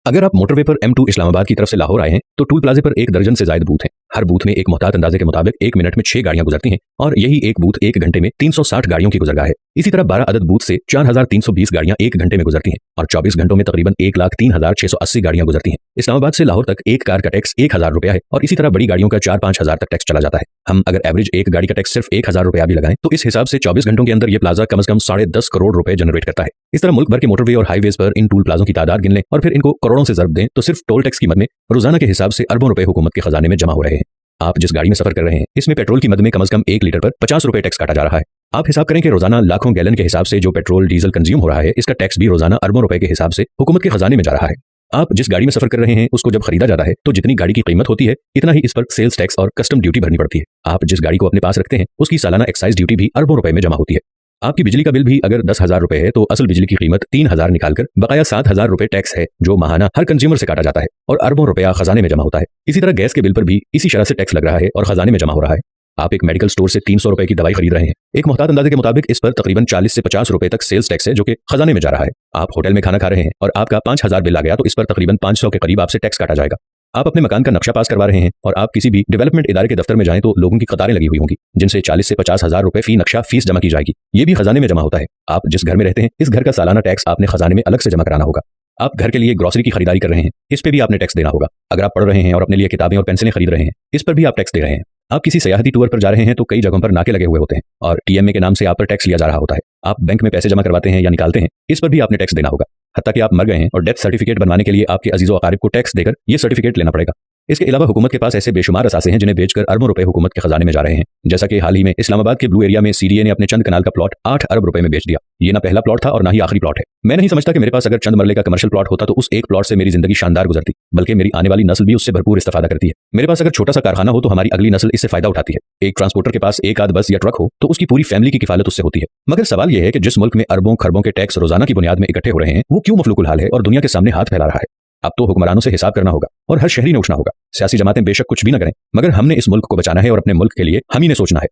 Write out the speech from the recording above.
अगर आप मोटरवे पर M2 इस्लामाबाद की तरफ से लाहौर आए हैं तो टूल प्लाजे पर 1 दर्जन से ज्यादा बूथ हैं। हर बूथ में एक मोहतात अंदाजे के मुताबिक 1 मिनट में 6 गाड़ियां गुजरती हैं और यही एक बूथ 1 घंटे में 360 गाड़ियों की गुजरगाह है। इसी तरह 12 अदद बूथ से 4320 गाड़ियां 1 घंटे में गुजरती हैं और 24 घंटों में तकरीबन 1,03,680 गाड़ियां गुजरती हैं। इस्लामाबाद से लाहौर तक एक कार का टैक्स 1000 रुपया है और इसी तरह बड़ी गाड़ियों का 4-5 हजार तक टैक्स चला जाता है। हम अगर एवरेज एक गाड़ी का टैक्स सिर्फ 1000 रुपया भी लगाएं तो इस हिसाब से 24 घंटों के अंदर यह प्लाजा कम से कम 10.5 करोड़ रुपए जनरेट करता है। इस तरह मुल्क भर के मोटरवे और हाईवेज पर इन टूल प्लाजों की तादाद गिन लें और फिर इनको करोड़ों से ज़र्ब दें तो सिर्फ टोल टैक्स की मद में रोजाना के हिसाब से अरबों रुपए हुकूमत के खजाने में जमा हो रहे हैं। आप जिस गाड़ी में सफर कर रहे हैं इसमें पेट्रोल की मद में कम से कम 1 लीटर पर 50 रुपए टैक्स काटा जा रहा है। आप हिसाब करें कि रोजाना लाखों गैलन के हिसाब से जो पेट्रोल डीजल कंज्यूम हो रहा है इसका टैक्स भी रोजाना अरबों रुपए के हिसाब से हुकूमत के खजाने में जा रहा है। आप जिस गाड़ी में सफर कर रहे हैं उसको जब खरीदा जाता है तो जितनी गाड़ी की कीमत होती है इतना ही इस पर सेल्स टैक्स और कस्टम ड्यूटी भरनी पड़ती है। आप जिस गाड़ी को अपने पास रखते हैं उसकी सालाना एक्साइज ड्यूटी भी अरबों रुपए में जमा होती है। आपकी बिजली का बिल भी अगर 10,000 रुपए है तो असल बिजली की कीमत 3,000 निकालकर बकाया 7,000 रुपए टैक्स है जो माहाना हर कंज्यूमर से काटा जाता है और अरबों रुपया खजाने में जमा होता है। इसी तरह गैस के बिल पर भी इसी शरह से टैक्स लग रहा है और खजाने में जमा हो रहा है। आप एक मेडिकल स्टोर से 300 रुपए की दवाई खरीद रहे हैं, एक मोहतात अंदाजे के मुताबिक इस पर तकरीबन 40 से 50 रुपए तक सेल्स टैक्स है जो कि खजाने में जा रहा है। आप होटल में खाना खा रहे हैं और आपका 5,000 बिल आ गया तो इस पर तकरीबन 500 के करीब आपसे टैक्स काटा जाएगा। आप अपने मकान का नक्शा पास करवा रहे हैं और आप किसी भी डेवलपमेंट इदारे के दफ्तर में जाएं तो लोगों की कतारें लगी हुई होंगी जिनसे 40 से 50,000 रुपए फी नक्शा फीस जमा की जाएगी। ये भी खजाने में जमा होता है। आप जिस घर में रहते हैं इस घर का सालाना टैक्स आपने खजाने में अलग से जमा कराना होगा। आप घर के लिए ग्रोसरी की खरीदारी कर रहे हैं, इस पे भी आपने टैक्स देना होगा। अगर आप पढ़ रहे हैं और अपने लिए किताबें और पेंसिलें खरीद रहे हैं इस पर भी आप टैक्स दे रहे हैं। आप किसी सयाहती टूर पर जा रहे हैं तो कई जगहों पर नाके लगे हुए होते हैं और TMA के नाम से आप पर टैक्स लिया जा रहा होता है। आप बैंक में पैसे जमा करवाते हैं या निकालते हैं, इस पर भी आपने टैक्स देना होगा। हत्ता कि आप मर गए हैं और डेथ सर्टिफिकेट बनवाने के लिए आपके अजीज़ो अकारिब को टैक्स देकर यह सर्टिफिकेट लेना पड़ेगा। इसके अलावा हुकूमत के पास ऐसे बेशुमार असासे हैं जिन्हें बेचकर अरबों रुपए हुकूमत के खजाने में जा रहे हैं। जैसा कि हाल ही में इस्लामाबाद के ब्लू एरिया में CDA ने अपने चंद कनाल का प्लॉट 8 अरब रुपए में बेच दिया। ये ना पहला प्लॉट था और ना ही आखिरी प्लॉट है। मैं नहीं समझता कि मेरे पास अगर चंद मरले का कमर्शियल प्लॉट होता तो उस एक प्लॉट से मेरी जिंदगी शानदार गुजरती, बल्कि मेरी आने वाली नस्ल भी उससे भरपूर इस्तेफादा करती है। मेरे पास अगर छोटा सा कारखाना हो तो हमारी अगली नस्ल इससे फायदा उठाती है। एक ट्रांसपोर्टर के पास एक आध बस या ट्रक हो तो उसकी पूरी फैमिली की किफालत उससे होती है। मगर सवाल यह है कि जिस मुल्क में अरबों खरबों के टैक्स रोजाना की बुनियाद में इकट्ठे हो रहे हैं वो क्यों मफलूकुल हाल है और दुनिया के सामने हाथ फैला रहा है। अब तो हुक्मरानों से हिसाब करना होगा और हर शहरी ने उठना होगा। सियासी जमातें बेशक कुछ भी न करें मगर हमने इस मुल्क को बचाना है और अपने मुल्क के लिए हम ही ने सोचना है।